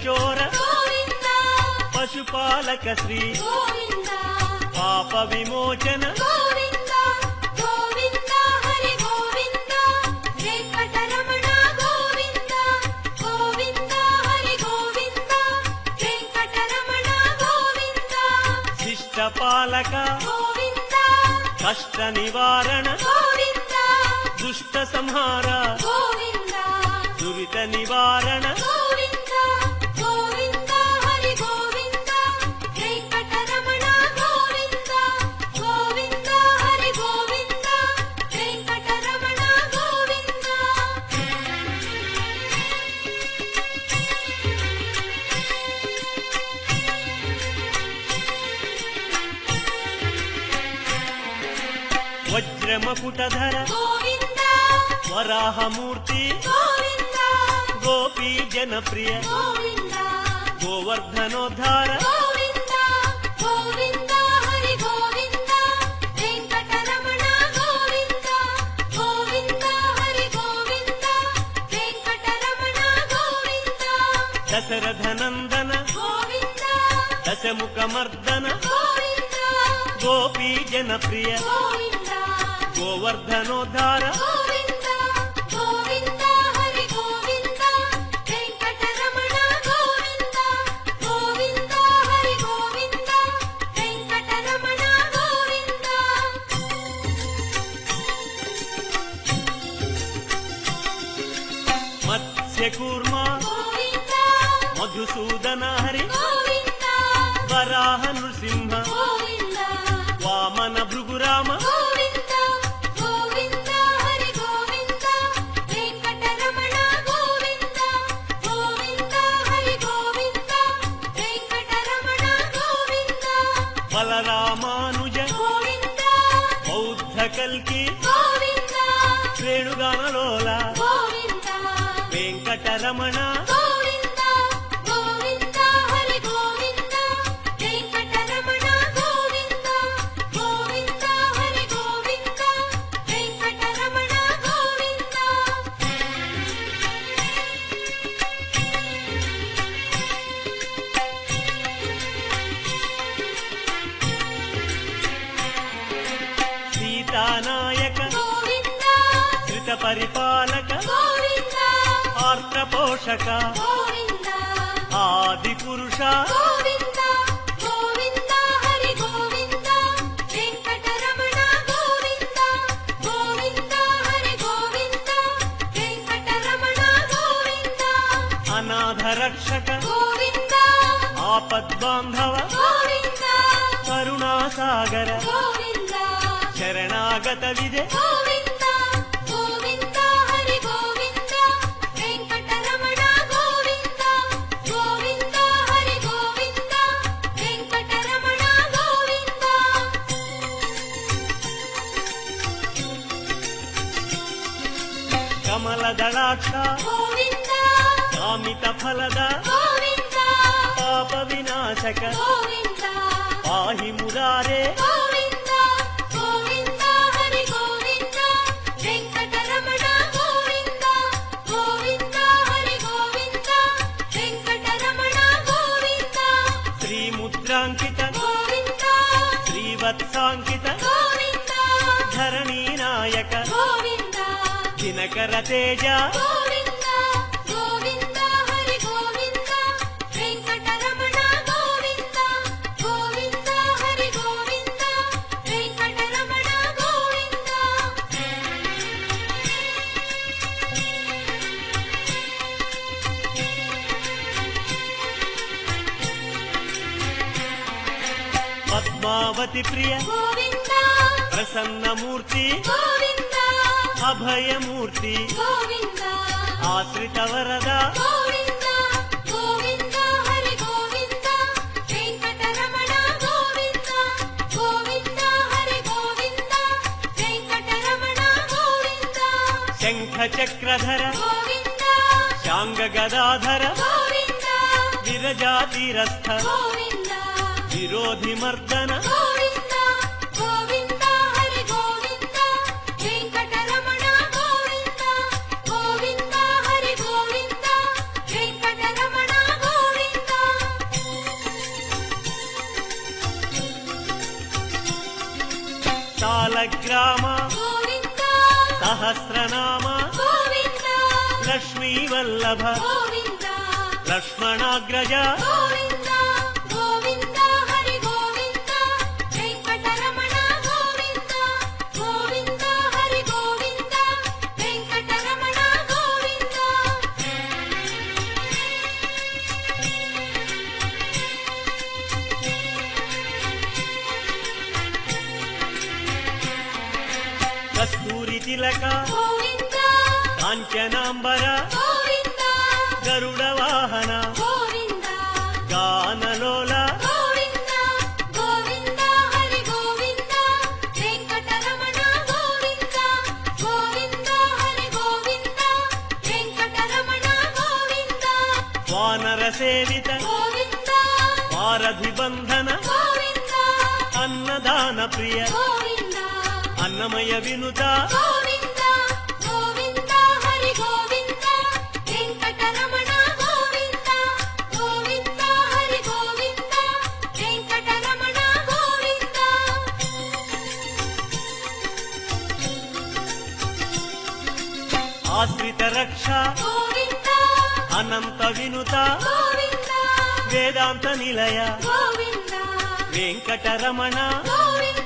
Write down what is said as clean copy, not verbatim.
చోర గోవింద పశుపాలక శ్రీ గోవింద పాప విమోచన గోవింద గోవింద హరి గోవింద వెంకటరమణ గోవింద గోవింద హరి గోవింద వెంకటరమణ గోవింద శిష్టపాలక గోవింద కష్ట నివారణ గోవింద దుష్ట సంహార గోవింద దురిత నివారణ గోవింద గోవింద హరి గోవింద వెంకటరమణ గోవింద గోవింద హరి గోవింద వెంకటరమణ గోవింద వజ్రమకుటధర గోవింద వరాహమూర్తి గోవింద గోపీ జనప్రియ గోవింద గోవర్ధనోద్ధార గోవింద గోవింద హరి గోవింద వెంకటరమణ గోవింద గోవింద హరి గోవింద వెంకటరమణ గోవింద దశరథనందన గోవింద దశముఖమర్దన గోవింద గోపీ జనప్రియ గోవింద గోవర్ధనోద్ధార గోవింద గోవింద హరి గోవింద వెంకటరమణ గోవింద గోవింద హరి గోవింద వెంకటరమణ గోవింద మత్స్యకూర్మ గోవింద మధుసూదన హరి గోవింద వరాహ నృసింహ గోవింద వామన భృగురామ గోవింద గోవింద హరి గోవింద వెంకటరమణ గోవింద గోవింద హరి గోవింద వెంకటరమణ గోవింద బలరామానుజ గోవింద బౌద్ధ కల్కి గోవింద శ్రేణుగానలోల గోవింద వెంకటరమణ గోవింద గోవింద హరి గోవింద వెంకటరమణ గోవింద గోవింద హరి గోవింద వెంకటరమణ గోవింద సీతానాయక గోవింద ధృత పరిపాలక గోవింద ఆర్త పోషక గోవింద ఆది పురుష గోవింద గోవింద హరి గోవింద వెంకటరమణ గోవింద గోవింద హరి గోవింద వెంకటరమణ గోవింద అనాథ రక్షక గోవింద ఆపద్బాంధవ గోవింద కరుణాసాగర గోవింద శరణాగత విదే గోవింద గోవింద హరి గోవింద వెంకటరమణ గోవింద గోవింద హరి గోవింద వెంకటరమణ గోవింద కమలదళాక్ష గోవింద కామిత ఫలద గోవింద పాప వినాశక గోవింద పాహి మురారే గోవింద గోవింద హరి గోవింద వెంకటరమణ గోవింద గోవింద హరి గోవింద వెంకటరమణ గోవింద శ్రీముద్రాంకిత గోవింద శ్రీవత్సాంకిత గోవింద ధరణీ నాయక గోవింద దినకర తేజ గోవింద గోవింద హరి గోవింద వెంకటరమణ గోవింద గోవింద హరి గోవింద వెంకటరమణ గోవింద పద్మావతి ప్రియ గోవింద ప్రసన్నమూర్తి గోవింద అభయమూర్తి గోవింద ఆశ్రిత వరద గోవింద గోవింద హరి గోవింద వెంకటరమణ గోవింద గోవింద హరి గోవింద వెంకటరమణ గోవింద శంఖ చక్రధర గోవింద శాంగ గదాధర గోవింద విరజాతిరస్థ గోవింద విరోధి మర్దన గోవింద గోవింద హరి గోవింద వెంకటరమణ గోవింద గోవింద హరి గోవింద వెంకటరమణ గోవింద సాలగ్రామ గోవింద సహస్రనామ గోవింద లక్ష్మీ వల్లభ గోవింద లక్ష్మణాగ్రజ గోవింద గోవింద హరి గోవింద వెంకటరమణ గోవింద గోవింద హరి గోవింద వెంకటరమణ గోవింద కస్తూరి తిలక గోవింద కాంచనాంబర గోవింద గరుడ వాహన గోవింద గానలోల గోవింద గోవింద హరి గోవింద వెంకటరమణ గోవింద గోవింద హరి గోవింద వెంకటరమణ గోవింద వానర సేవిత గోవింద వారధి బంధన గోవింద అన్నదాన ప్రియ గోవింద అన్నమయ వినుత గోవింద గోవింద హరి గోవింద వెంకటరమణ గోవింద గోవింద హరి గోవింద వెంకటరమణ గోవింద ఆశ్రిత రక్ష గోవింద అనంత వినుత గోవింద వేదాంత నిలయ గోవింద వెంకటరమణ గోవింద